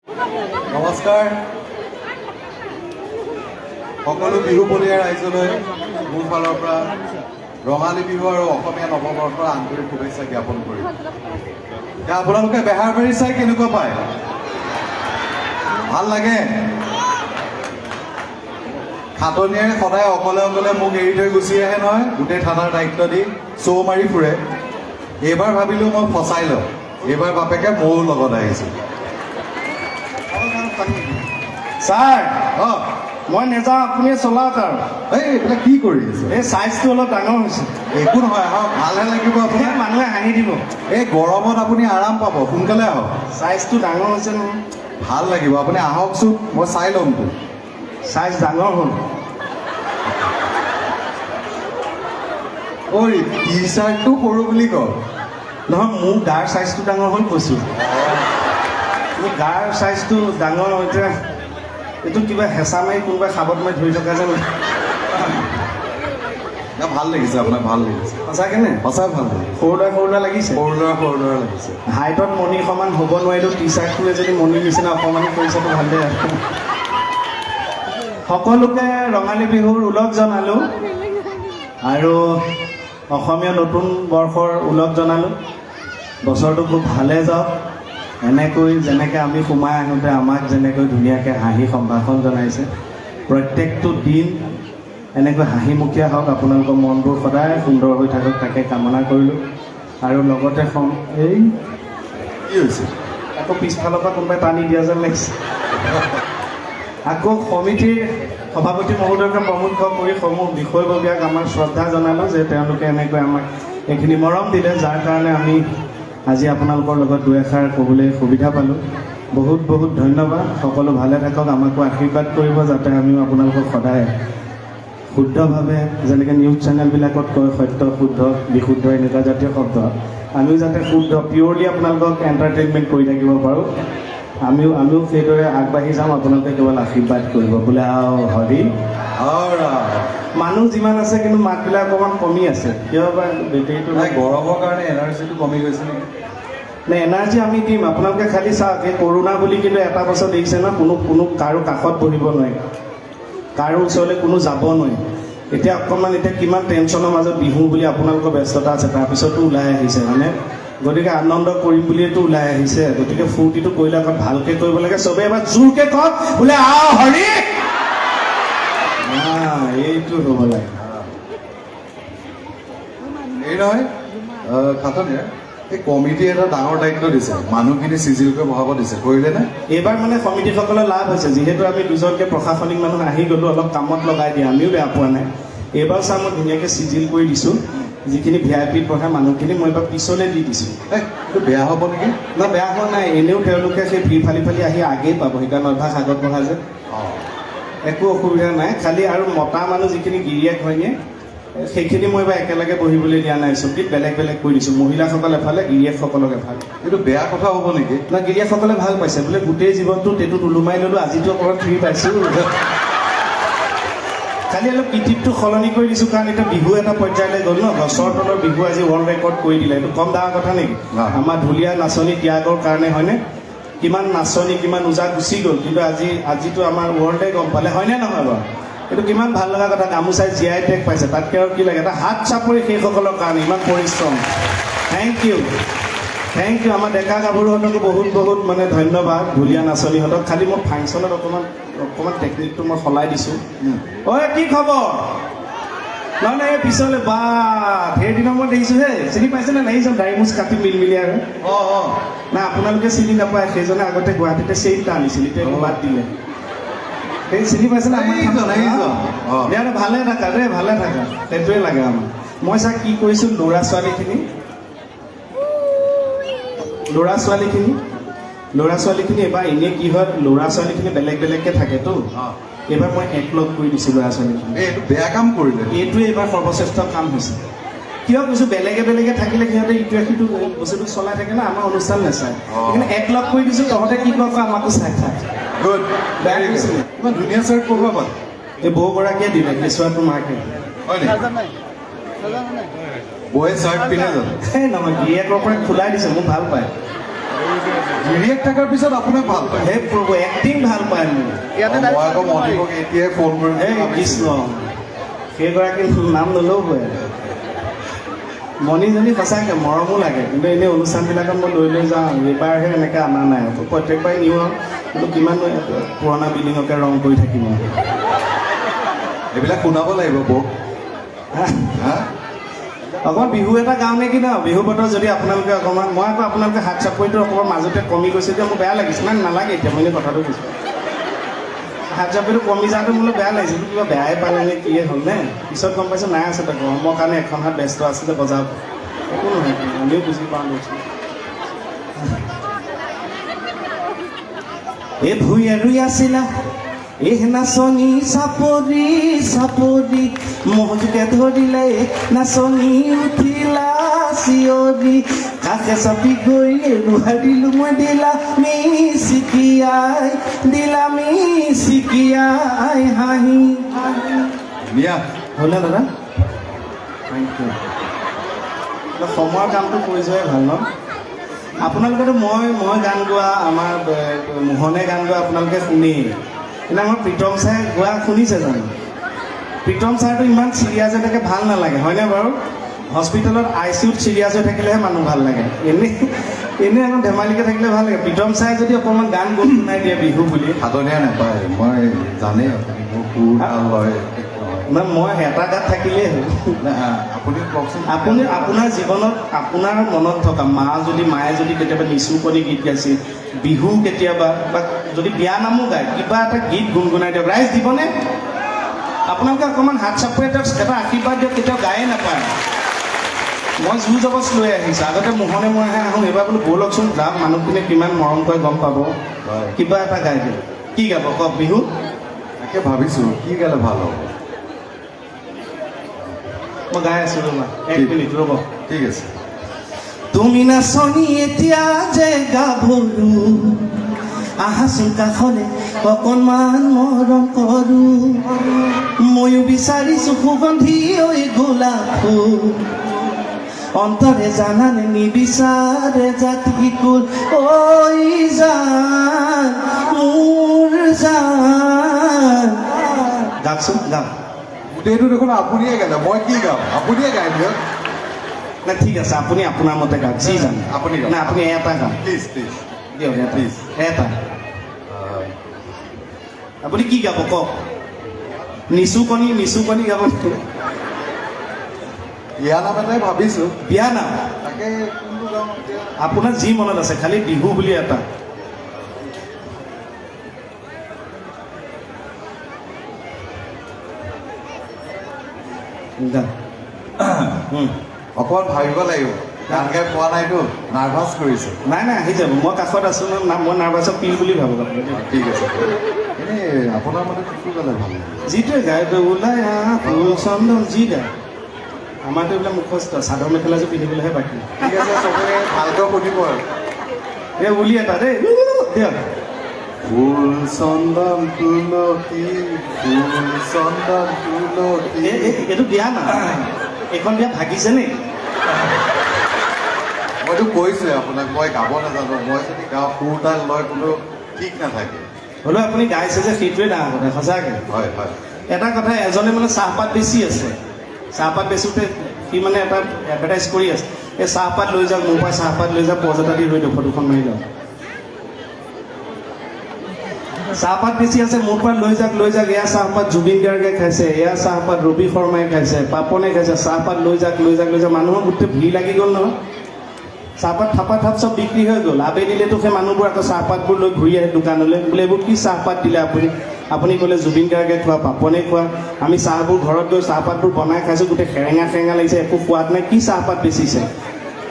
নমস্কাৰ সকলো বিহু বলীয়া ৰাইজলৈ মোৰ ফালৰ পৰা ৰঙালী বিহু আৰু অসমীয়া নৱবৰ্ষৰ আন্তৰিক শুভেচ্ছা জ্ঞাপন কৰিম। এতিয়া আপোনালোকে বেহাৰবাৰী চাই কেনেকুৱা পায়? ভাল লাগে? খাটনিয়াৰে সদায় অকলে অকলে মোক এৰি থৈ গুচি আহে নহয়, গোটেই থানাৰ দায়িত্ব দি চৌ মাৰি ফুৰে। এইবাৰ ভাবিলোঁ মই ফচাই লওঁ, এইবাৰ বাপেকে ময়ো লগত আহিছোঁ। ছাৰ মই নেযাওঁ, আপুনি চলাওক আৰু। এইবিলাক কি কৰি আছে? এই চাইজটো অলপ ডাঙৰ হৈছে। একো নহয়, আহক, ভালহে লাগিব আপোনাক। মানুহে হাঁহি দিব। এই গৰমত আপুনি আৰাম পাব, সোনকালে আহক। চাইজটো ডাঙৰ হৈছে নহয়। ভাল লাগিব, আপুনি আহকচোন, মই চাই ল'মতো। চাইজ ডাঙৰ হ'ল। ঐ টি চাৰ্টটো সৰু বুলি কওঁ। নহয়, মোৰ গাৰ চাইজটো ডাঙৰ হ'ল কৈছোঁ। মোৰ গাৰ চাইজটো ডাঙৰ এতিয়া এইটো কিবা হেঁচা মাৰি কোনোবাই খাবত মাৰি ধৰি থকা যেন। ভাল লাগিছে আপোনাক, ভাল লাগিছে সঁচাকে নে? সঁচাই ভাল লাগিছে। সৰু ল'ৰা লাগিছে। সৰু ল'ৰা লাগিছে। হাইটত মণি সমান হ'ব নোৱাৰিলেও টি চাৰ্টটোৱে যদি মণিৰ নিচিনা অকণমানি কৰিছেতো ভালেই আৰু। সকলোকে ৰঙালী বিহুৰ ওলগ জনালোঁ আৰু অসমীয়া নতুন বৰ্ষৰ ওলগ জনালোঁ। বছৰটো খুব ভালে যাওক। এনেকৈ যেনেকৈ আমি সোমাই আহোঁতে আমাক যেনেকৈ ধুনীয়াকৈ হাঁহি সম্ভাষণ জনাইছে, প্ৰত্যেকটো দিন এনেকৈ হাঁহিমুখীয়া হওক, আপোনালোকৰ মনবোৰ সদায় সুন্দৰ হৈ থাকক তাকে কামনা কৰিলোঁ। আৰু লগতে এই কি হৈছে? আকৌ পিছফালৰ পৰা কোনোবাই টানি দিয়া যেন লাগিছে। আকৌ সমিতিৰ সভাপতি মহোদয়কে প্ৰমুখ্য কৰি সমূহ বিষয়ববীয়াক আমাৰ শ্ৰদ্ধা জনালোঁ যে তেওঁলোকে এনেকৈ আমাক এইখিনি মৰম দিলে, যাৰ কাৰণে আমি আজি আপোনালোকৰ লগত দুই এষাৰ ক'বলৈ সুবিধা পালোঁ। বহুত বহুত ধন্যবাদ। সকলো ভালে থাকক, আমাকো আশীৰ্বাদ কৰিব যাতে আমিও আপোনালোকক সদায় শুদ্ধভাৱে, যেনেকৈ নিউজ চেনেলবিলাকত কয় সত্য, শুদ্ধ, বিশুদ্ধ এনেকুৱা জাতীয় শব্দ, আমিও যাতে শুদ্ধ পিয়'ৰলি আপোনালোকক এণ্টাৰটেইনমেণ্ট কৰি থাকিব পাৰোঁ। আমিও সেইদৰে আগবাঢ়ি যাম, আপোনালোকে কেৱল আশীৰ্বাদ কৰিব। বোলে আও হৰি মানুহ যিমান আছে কিন্তু মাতবিলাক অকণমান কমি আছে, কিয় বা বেটেৰীটো নাই, গৰমৰ কাৰণে এনাৰ্জিটো কমি গৈছে নেকি? নে এনাৰ্জি আমি দিম, আপোনালোকে খালি চাওক। এই কৰোণা বুলি কিন্তু এটা বছৰ দেখিছে ন, কোনো কাৰো কাষত বহিব নোৱাৰে, কাৰো ওচৰলৈ কোনো যাব নোৱাৰে। এতিয়া অকণমান কিমান টেনশ্যনৰ মাজত বিহু বুলি আপোনালোকৰ ব্যস্ততা আছে, তাৰপিছতো ওলাই আহিছে মানে। গতিকে আনন্দ কৰিম বুলিয়েতো ওলাই আহিছে, গতিকে ফূৰ্তিটো কৰিলে অকণ ভালকৈ কৰিব লাগে। চবেই এবাৰ জোৰকৈ কওক, বোলে আও হৰি। এইটো হ'ব লাগে। এই নহয় খাটনিয়াৰ এই কমিটিয়ে এটা ডাঙৰ দায়িত্ব দিছে, মানুহখিনি চিজিলকৈ বহাব দিছে, কৰিলেনে? এইবাৰ মানে সমিতিসকলৰ লাভ হৈছে, যিহেতু আমি দুজনকৈ প্ৰশাসনিক মানুহ আহি গ'লোঁ, অলপ কামত লগাই দিয়ে, আমিও বেয়া পোৱা নাই। এইবাৰ চাই মই ধুনীয়াকৈ চিজিল কৰি দিছোঁ। যিখিনি VIP পঢ়া মানুহখিনি মই এবাৰ পিছলৈ দি দিছোঁ। এইটো বেয়া হ'ব নেকি? না, বেয়া হোৱা নাই। এনেও তেওঁলোকে সেই ভিৰ ফালি আহি আগেই পাব, সেইকাৰণে অভ্যাস আগত বঢ়া যে একো অসুবিধা নাই। খালি আৰু মতা মানুহ যিখিনি গিৰিয়েক হয়নে, সেইখিনি মই এবাৰ একেলগে বহিবলৈ দিয়া নাই, চকীত বেলেগ বেলেগ কৰি দিছোঁ। মহিলাসকল এফালে, গিৰিয়েকসকলক এফালে। এইটো বেয়া কথা হ'ব নেকি? না, গিৰিয়েকসকলে ভাল পাইছে, বোলে গোটেই জীৱনটো টেটুত ওলোমাই ল'লোঁ, আজিতো অকণমান ফ্ৰী পাইছোঁ। খালি অলপ কৃতিত্বটো সলনি কৰি দিছোঁ, কাৰণ এতিয়া বিহু এটা পৰ্যায়লৈ গ'ল ন। গছৰ তলৰ বিহু আজি ৱৰ্ল্ড ৰেকৰ্ড কৰি দিলে, এইটো কম ডাঙৰ কথা নেকি? আমাৰ ঢুলীয়া নাচনী ত্যাগৰ কাৰণে হয়নে, কিমান নাচনী কিমান ওজা গুচি গ'ল, কিন্তু আজিতো আমাৰ ৱৰ্ল্ডে গম পালে, হয়নে নহয় বাৰু? এইটো কিমান ভাল লগা কথা। গামোচাই GI টেগ পাইছে, তাতকৈ আৰু কি লাগে? এটা হাত চাপৰি সেইসকলৰ কাৰণে ইমান পৰিশ্ৰম। Thank you. আমাৰ ডেকা গাভৰুহঁতকো বহুত বহুত মানে ধন্যবাদ, ঢুলীয়া নাচনীহঁতক। খালি মোৰ ফাংচনত অকণমান টেকনিকটো মই সলাই দিছোঁ। ঐ কি খবৰ? নহয় এই পিছলৈ বা ধেৰ দিনৰ মই দেখিছোঁ হে, চিনি পাইছেনে? নাহিছোঁ দাড়ি মোচ কাটি মিলি আৰু। না, আপোনালোকে চিনি নাপায়, সেইজনে আগতে গুৱাহাটীতে চেইনটা আনিছিল, এতিয়া বাদ দিলে। সেই চিনি পাইছেনে? ভালে থাকা দেই, ভালে থাকা, সেইটোৱে লাগে আমাক। মই চাই কি কৰিছোঁ, ল'ৰা ছোৱালীখিনি এবাৰ এনেই কি হয়, ল'ৰা ছোৱালীখিনি বেলেগ বেলেগকৈ থাকেতো, এইবাৰ মই একলগ কৰি দিছোঁ ল'ৰা ছোৱালীখিনি। এইটো বেয়া কাম কৰিলে। এইটোৱে এইবাৰ সৰ্বশ্ৰেষ্ঠ কাম হৈছে। কিয় কৈছোঁ, বেলেগে থাকিলে সিহঁতে ইটোৱে সিটো বস্তুটো চলাই থাকে না, আমাৰ অনুষ্ঠান নাচায়। সেইকাৰণে একলগ কৰি দিছোঁ, তহঁতে কি কয় আমাকো চাই থাক। গুড, বেয়া কৰিছিলে। ইমান ধুনীয়া চাৰ্ট ক'ৰবাৰ পৰা? এই বৌগৰাকীয়ে দিলে, কেঁচুৱাটো মাকে। হয় নেকি? বৌয়ে চাৰ্ট পিন্ধে জানো? নহয়, গিৰিয়েকৰ পৰা খোলাই দিছে, মোক ভাল পায়। গিৰিয়েক থকাৰ পিছত আপোনাক ভাল পায় হে প্ৰভু এক্টিং ভাল পায় মোৰ মই আকৌ মণিকক এতিয়াই ফোন কৰিম হে কৃষ্ণ সেইগৰাকীৰ নাম নল'বই মণিজনী সঁচাকৈ মৰমো লাগে কিন্তু এনেই অনুষ্ঠানবিলাকত মই লৈ যাওঁ এইবাৰহে এনেকৈ অনা নাই প্ৰত্যেকবাৰে নিওঁ আৰু কিন্তু কিমান পুৰণা বিল্ডিঙকে ৰং কৰি থাকিম এইবিলাক শুনাব লাগিব বৌক অকণমান বিহু এটা গাওঁ নেকি ন বিহু বতৰ যদি আপোনালোকে অকণমান মই আকৌ আপোনালোকে হাত চাপৰিটো অকণমান মাজতে কমি গৈছে যে মোৰ বেয়া লাগিছে মানে নালাগে এতিয়া মই কথাটো কৈছোঁ হাত চাপৰিটো কমি যাওঁতে মোলৈ বেয়া লাগিছিল কিবা বেয়াই পালে নে কিয়ে হ'ল নে পিছত গম পাইছোঁ নাই আছে গৰমৰ কাৰণে এখন হাত ব্যস্ত আছিলে বজাৰত একো নহয় আমিও বুজি পাওঁ লৈছোঁ এই ভূঞা ৰুই আছিলা এই নাচনী চাপৰি চাপৰি মহজুকে ধৰিলে নাচনী উঠিলা চিঞৰি কাষে চাপি গৈ ৰুহাৰিলো মই দিলা মিচিকিয়াই হাঁহি নিয়া হ'লনে দাদা থেংক ইউ সময়ৰ কামটো কৰি যোৱাই ভাল ন আপোনালোকেতো মই গান গোৱা আমাৰ মোহনে গান গোৱা আপোনালোকে শুনেই কিন্তু আমাৰ প্ৰীতম ছাৰে গোৱা শুনিছে জানো প্ৰীতম ছাৰটো ইমান চিৰিয়াছ হৈ থাকে ভাল নালাগে হয়নে বাৰু হস্পিটেলত ICUত চিৰিয়াছ হৈ থাকিলেহে মানুহ ভাল লাগে এনেই এখন ধেমালিকৈ থাকিলে ভাল লাগে প্ৰীতম ছাৰে যদি অকণমান গান গোৱা শুনাই দিয়ে বিহু বুলি সাধনীয়া নাপায় মই জানেই আপুনি মোৰ সুৰ ভাল হয় মই এটা গাত থাকিলেই হ'ল আপুনি কওকচোন আপুনি আপোনাৰ জীৱনত আপোনাৰ মনত থকা মায়ে যদি কেতিয়াবা নিচুকনি গীত গাইছিল বিহু কেতিয়াবা বা যদি বিয়া নামো গায় কিবা এটা গীত গুণগুণাই দিয়ক ৰাইজ দিবনে আপোনালোকে অকণমান হাত চাপৰি দিয়ক এটা আশীৰ্বাদ দিয়ক কেতিয়াও গায়ে নাপায় মই জোৰ জবজ লৈ আহিছোঁ আগতে মোহনে মইহে আহোঁ এইবাৰ বোলো ব'লকচোন যাম মানুহখিনিয়ে কিমান মৰম কৰে গম পাব কিবা এটা গাই দিয়ক কি গাব কওক বিহু তাকে ভাবিছোঁ কি গালে ভাল হ'ব মই গাই আছোঁ ৰ'বা 1 মিনিট ৰ'ব ঠিক আছে তুমি নাচনি এতিয়া যে গাভৰু আহাচোন কাষলে অকণমান মৰম কৰোঁ ময়ো বিচাৰিছোঁ সুগন্ধি ঐ গোলাপ ফুল অন্তৰে জানানে নিবিচাৰে জাতি কুল ঐ জান মোৰ জান গাওকচোন গাওক গোটেইটো দেখোন আপুনিয়ে গালে মই কি গাম আপুনিয়ে গাই দিয়ক না ঠিক আছে আপুনি আপোনাৰ মতে গাওক যি জানে আপুনি না আপুনি এটা গাওক প্লিজ প্লিজ দিয়ক প্লিজ এটা আপুনি কি গাব কওক নিচুকনি গাব বিয়া নাম এটাই ভাবিছোঁ বিয়া নাম তাকে কোনটো গাম এতিয়া আপোনাৰ যি মনত আছে খালি বিহু বুলি এটা অকণমান ভাবিব লাগিব গান গাই পোৱা নাইতো নাৰ্ভাছ কৰিছে নাই আহি যাব মই কাষত আছোঁ ন মই নাৰ্ভাছত পিল বুলি ভাবোঁ ঠিক আছে এনেই আপোনাৰ মতে কোনটো গালে ভাল লাগিব যিটোৱে গায় ওলাই ফুল চন্দন যি গায় আমাৰতো এইবিলাক মুখস্থ চাদৰ মেখেলাযোৰ পিন্ধিবলৈহে বাকী ঠিক আছে চবে ভালকৈ শুনিব আৰু এই উলি এটা দেই দিয়ক ফুল চন্দন তুলসী ফুল চন্দন তুলসী এইটো বিয়া না এইখন বিয়া ভাগিছে নে মইতো কৈছোৱে আপোনাক মই গাব নাজানো মই যদি গাওঁ সুৰ তাল লয় কোনো ঠিক নাথাকে হ'লেও আপুনি গাইছে যে সেইটোৱে ডাঙৰ কথা সঁচাকৈ হয় হয় এটা কথা এজনে মানে চাহপাত বেছি আছে চাহপাত বেচোঁতে সি মানে এটা এডভাৰটাইজ কৰি আছে এই চাহপাত লৈ যাওক মোৰ পৰা চাহপাত লৈ যাওক পজ এটা দি ৰৈ দিয়ক ফটোখন মাৰি লওক চাহপাত বেছি আছে মোৰ পৰা লৈ যাওক এয়া চাহপাত জুবিন গাৰ্গে খাইছে এয়া চাহপাত ৰবি শৰ্মাই খাইছে পাপনে খাইছে চাহপাত লৈ যাওক মানুহৰ গোটেই ভিৰ লাগি গ'ল নহয় চাহপাত থাপ চব বিক্ৰী হৈ গ'ল আবেলিলেতো সেই মানুহবোৰ আকৌ চাহপাতবোৰ লৈ ঘূৰি আহে দোকানলৈ বোলে এইবোৰ কি চাহপাত দিলে আপুনি ক'লে জুবিন গাৰ্গে খোৱা পাপনে খোৱা আমি চাহবোৰ ঘৰত গৈ চাহপাতবোৰ বনাই খাইছোঁ গোটেই সেৰেঙা লাগিছে একো সোৱাদ নাই কি চাহপাত বেচিছে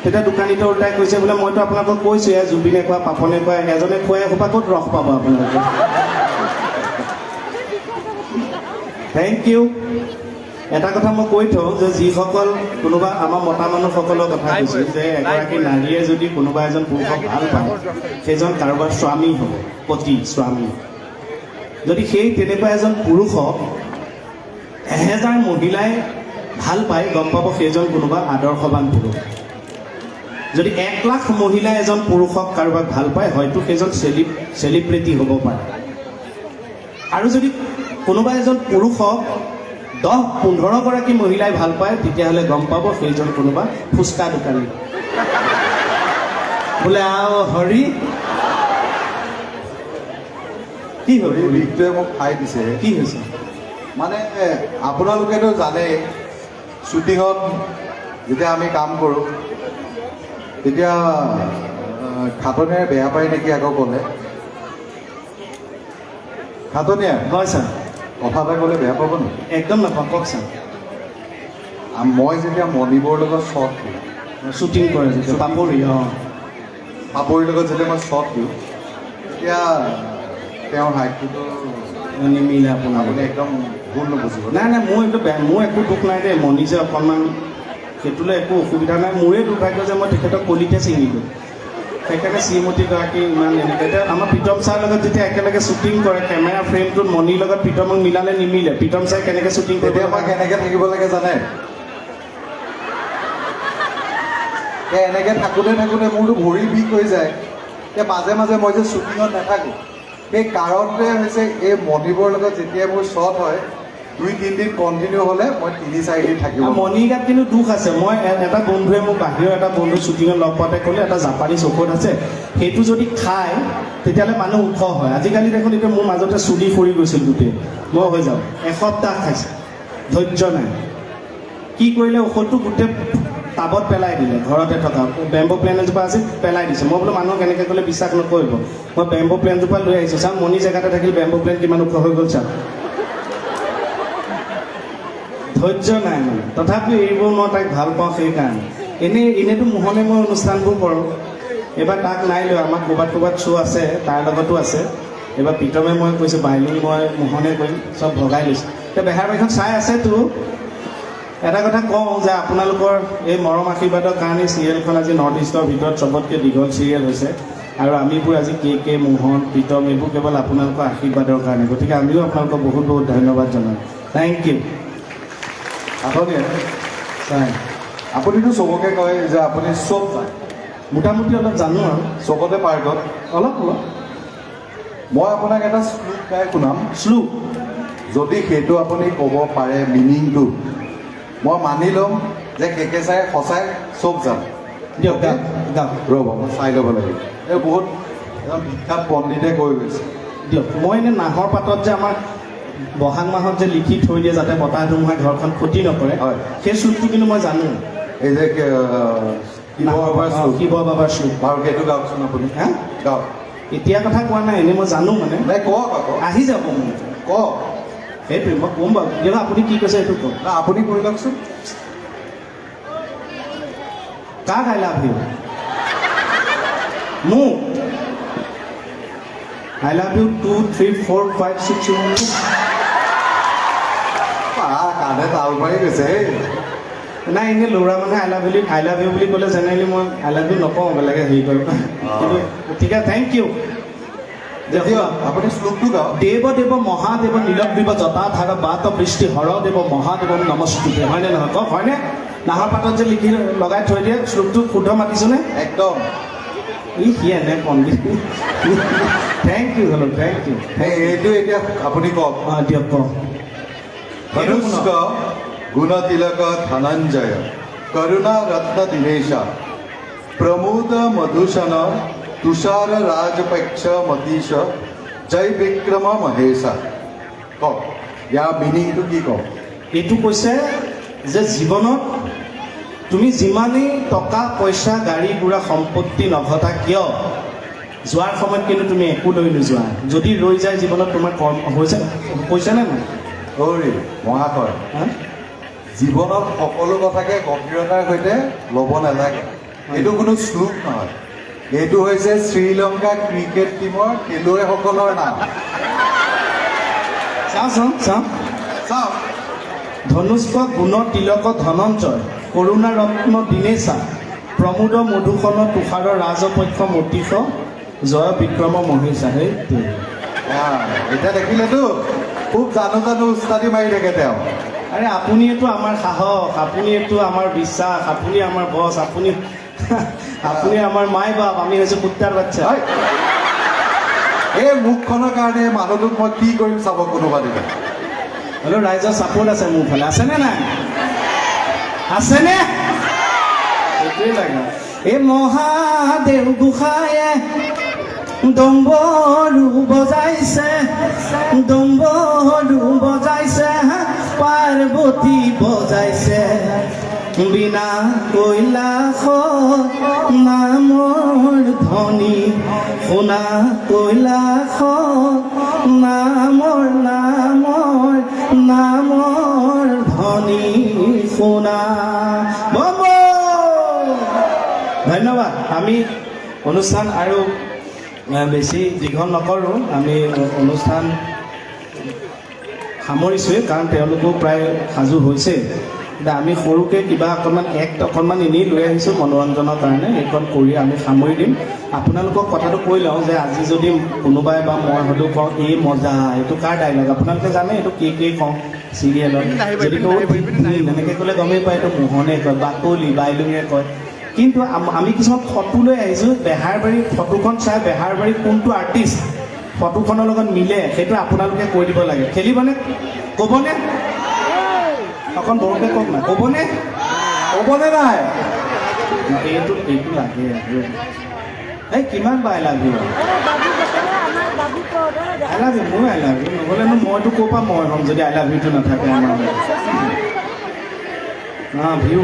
তেতিয়া দোকানীটো ওলটাই কৈছে বোলে মইতো আপোনালোকক কৈছোঁ এয়া জুবিনে খোৱা পাপনে খোৱা এজনে খুৱাই এসোপা ক'ত ৰস পাব আপোনালোকে থেংক ইউ এটা কথা মই কৈ থওঁ যে যিসকল কোনোবা আমাৰ মতা মানুহসকলৰ কথা কৈছোঁ যে এগৰাকী নাৰীয়ে যদি কোনোবা এজন পুৰুষক ভাল পায় সেইজন কাৰোবাৰ স্বামী হ'ব পতি স্বামী যদি সেই তেনেকুৱা এজন পুৰুষক 1000 মহিলাই ভাল পায় গম পাব সেইজন কোনোবা আদৰ্শৱান পুৰুষ যদি 1 লাখ মহিলা এজন পুৰুষক কাৰোবাক ভাল পায় হয়তো সেইজন চেলিব্ৰিটি হ'ব পাৰে আৰু যদি কোনোবা এজন পুৰুষক 10-15 গৰাকী মহিলাই ভাল পায় তেতিয়াহ'লে গম পাব সেইজন কোনোবা ফুচকা দোকানী বোলে আও হৰি কি হ'ল এই বিষটোৱে মোক খাই দিছে কি হৈছে মানে আপোনালোকেতো জানেই শ্বুটিঙত যেতিয়া আমি কাম কৰোঁ তেতিয়া খাটনিয়াৰ বেয়া পায় নেকি আকৌ ক'লে খাটনিয়াৰ হয় ছাৰ কথা এটা ক'লে বেয়া পাব নেকি একদম নাপাওঁ কওক ছাৰ মই যেতিয়া মণিবৰ লগত শ্বট দিওঁ শ্বুটিং কৰে যেতিয়া পাপৰি পাপৰিৰ লগত যেতিয়া মই শ্বট দিওঁ তেতিয়া তেওঁৰ হাইটটোতো নিমিলে আপোনাৰ আপুনি একদম ভুল নুবুজিব নাই নাই মোৰ এইটো বেয়া মোৰ একো দুখ নাই দেই মণি যে অকণমান সেইটোলৈ একো অসুবিধা নাই মোৰে দুৰ্ভাগ্য যে মই তেখেতক কলিতে ছিঙিলোঁ সেইকাৰণে শ্ৰীমতীগৰাকী ইমান এনেকৈ এতিয়া আমাৰ প্ৰীতম ছাৰৰ লগত যেতিয়া একেলগে শ্বুটিং কৰে কেমেৰা ফ্ৰেমটোত মণিৰ লগত প্ৰীতমক মিলালে নিমিলে প্ৰীতম ছাৰে কেনেকৈ শ্বুটিং কৰিব তেতিয়া মই কেনেকৈ থাকিব লাগে জানে এনেকৈ থাকোঁতে মোৰতো ভৰি বিষ হৈ যায় এতিয়া মাজে মাজে মই যে শ্বুটিঙত নাথাকোঁ সেই কাৰণটোৱে হৈছে এই মণিবৰ লগত যেতিয়া মোৰ শ্বট হয় 2-3 দিন কণ্টিনিউ হ'লে মই 3-4 দিন থাকিব মণিৰ গাত কিন্তু দুখ আছে মই এটা বন্ধুৱে মোক বাহিৰৰ এটা বন্ধু শ্বুটিঙত লগ পাওঁতে ক'লে এটা জাপানীজ ঔষধ আছে সেইটো যদি খায় তেতিয়াহ'লে মানুহ ওখ হয় আজিকালি দেখোন এতিয়া মোৰ মাজতে চুলি সৰি গৈছিল গোটেই মই হৈ যাওঁ এসপ্তাহ খাইছে ধৈৰ্য নাই কি কৰিলে ঔষধটো গোটেই টাবত পেলাই দিলে ঘৰতে থকা বেম্বো প্লেন এজোপা আছিল পেলাই দিছে মই বোলো মানুহক এনেকৈ ক'লে বিশ্বাস নকৰিব মই বেম্বো প্লেনজোপা লৈ আহিছোঁ চাওক মণি জেগাতে থাকিল বেম্বো প্লেন কিমান ওখ হৈ গ'ল চাওক ধৈৰ্য নাই মানে তথাপিও এইবোৰ মই তাইক ভাল পাওঁ সেইকাৰণে এনেইতো মোহনে মই অনুষ্ঠানবোৰ কৰোঁ এইবাৰ তাক নাই লৈ আমাক ক'ৰবাত শ্ব' আছে তাৰ লগতো আছে এইবাৰ প্ৰীতমে মই কৈছোঁ বাইলুং মই মোহনে কৰিম চব ভগাই লৈছোঁ এতিয়া বেহাৰবাৰীখন চাই আছেতো এটা কথা কওঁ যে আপোনালোকৰ এই মৰম আশীৰ্বাদৰ কাৰণে চিৰিয়েলখন আজি নৰ্থ ইষ্টৰ ভিতৰত চবতকৈ দীঘল চিৰিয়েল হৈছে আৰু আমিবোৰ আজি কে মোহন প্ৰীতম এইবোৰ কেৱল আপোনালোকৰ আশীৰ্বাদৰ কাৰণে গতিকে আমিও আপোনালোকক বহুত বহুত ধন্যবাদ জনাওঁ থেংক ইউ আপুনি চাই আপুনিতো চবকে কয় যে আপুনি চব যায় মোটামুটি অলপ জানো আৰু চবতে পাৰ্গত অলপ মই আপোনাক এটা শ্লোক গাই শুনাম শ্লোক যদি সেইটো আপুনি ক'ব পাৰে মিনিংটো মই মানি ল'ম যে কে চাই সঁচাই চব যাম দিয়ক গাওক ৰ'ব মই চাই ল'ব লাগিব এই বহুত এজন বিখ্যাত পণ্ডিতে কৈ গৈছে দিয়ক মই এনে নাহৰ পাতত যে আমাৰ বহাগ মাহত যে লিখি থৈ দিয়ে যাতে বতাহ ধুমুহাই ঘৰখন ক্ষতি নকৰে হয় সেই শ্লোকটো কিন্তু মই জানো এই যে শিৱ বাবাৰ শ্লোক বাৰু সেইটো গাওকচোন আপুনি হা গাওক এতিয়া কথা কোৱা নাই এনেই মই জানো মানে নাই কওক আকৌ আহি যাব মোৰ কওক সেইটোৱে মই ক'ম বাৰু দিয়ক আপুনি কি কৈছে সেইটো কওক না আপুনি কৈ লওকচোন কাক আই লাভ ইউ মোক আই লাভ ইউ 2, 3, 4, 5, 6 কাণে তাল মাৰি গৈছে নাই এনেই ল'ৰা মানুহে আই লাভ ইউ বুলি ক'লে জেনেৰেলি মই আই লাভ ইউ নকওঁ বেলেগে হেৰি কৰিব কিন্তু ঠিক আছে থেংক ইউ আপুনি শ্লোকটো গাওক দেৱ মহাদেৱ নীলগ্ৰীৱ জটাধাৰ বাত বৃষ্টি হৰদেৱ মহাদেৱ নমস্তুতে হয়নে নহয় কওক হয়নে নাহৰ পাতত যে লিখি লগাই থৈ দিয়ে শ্লোকটো শুদ্ধ মাতিছোনে একদম সি এনে পণ্ডিত thank you hello' thank you এইটো এতিয়া আপুনি কওক দিয়ক কওক ধনুষ্ক গুণতিলক ধনঞ্জয় কৰুণা ৰত্ন দিনেশ প্ৰমোদ মধুসূন তুষাৰ ৰাজপক্ষ মতীশ জয় বিক্ৰম মহেশ কওক ইয়াৰ মিনিংটো কি কওক এইটো কৈছে যে জীৱনত তুমি যিমানেই টকা পইচা গাড়ী ঘোঁৰা সম্পত্তি নঘটা কিয় যোৱাৰ সময়ত কিন্তু তুমি একো লৈ নোযোৱা যদি ৰৈ যায় জীৱনত তোমাৰ কৰ্ম কৈছেনে নাই হৰি মহাশয় জীৱনত সকলো কথাকে গভীৰতাৰ সৈতে ল'ব নালাগে এইটো কোনো শ্লোক নহয় এইটো হৈছে শ্ৰীলংকা ক্ৰিকেট টীমৰ খেলুৱৈসকলৰ নাম চাওক ধনুষ্ক গুণ তিলক ধনঞ্জয় কৰুণা ৰত্ন দীনেশা প্ৰমোদ মধুসূন তুষাৰ ৰাজপক্ষ মতীশ জয় বিক্ৰম মহেশা সেই এতিয়া দেখিলেতো খুব জানো উস্তাদি মাৰি থাকে তেওঁ আৰে আপুনিয়েতো আমাৰ সাহস আপুনিয়েতো আমাৰ বিশ্বাস আপুনি আমাৰ বছ আপুনি আপুনি আমাৰ মাই বাপ, আমি হৈছোঁ কুত্তাৰ বাচ্চা। হয়। এই মুখখনৰ কাৰণে মানুহটোক মই কি কৰিম চাব কোনোবা দিনা। হ'লেও ৰাইজৰ ছাপোৰ্ট আছে মোৰ ফালে, আছেনে নাই? আছেনে? সেইটোৱে লাগে। এই মহাদেৱ গোসাঁয়ে ডম্বৰু বজাইছে, ডম্বৰু বজাইছে, পাৰ্বতী বজাইছে, বিনা কৈলাশত নামৰ ধ্বনি, শুনা কৈলাশত নামৰ নামৰ নামৰ ধ্বনি শুনা। ধন্যবাদ। আমি অনুষ্ঠান আৰু বেছি দীঘল নকৰোঁ, আমি অনুষ্ঠান সামৰিছোঁৱেই, কাৰণ তেওঁলোকেও প্ৰায় সাজু হৈছে। এতিয়া আমি সৰুকৈ কিবা অকণমান এনেই লৈ আহিছোঁ মনোৰঞ্জনৰ কাৰণে, এইখন কৰি আমি সামৰি দিম। আপোনালোকক কথাটো কৈ লওঁ যে আজি যদি কোনোবাই বা মই হ'লেও কওঁ এই মজা, এইটো কাৰ ডাইলগ আপোনালোকে জানে, এইটো কি কওঁ চিৰিয়েলত, যদি কওঁ এনেকৈ ক'লে গমেই পায় এইটো মোহনে কয়, বাকলি বাইলুঙে কয়। কিন্তু আমি কিছুমান ফটো লৈ আহিছোঁ, বেহাৰবাৰী ফটোখন চাই বেহাৰবাৰী কোনটো আৰ্টিষ্ট ফটোখনৰ লগত মিলে সেইটো আপোনালোকে কৈ দিব লাগে। খেলিবনে? ক'বনে? অকণ বৰকৈ কওক না, ক'বনে? ক'বনে নাই? এইটো লাগে। এই কিমান বা I love you, I love you, ময়ো আই লাভ ইউ, নহ'লেনো মইতো ক'ৰ পৰা মই হ'ম যদি আই লাভ ইউটো নাথাকে আমাৰ ভিউ।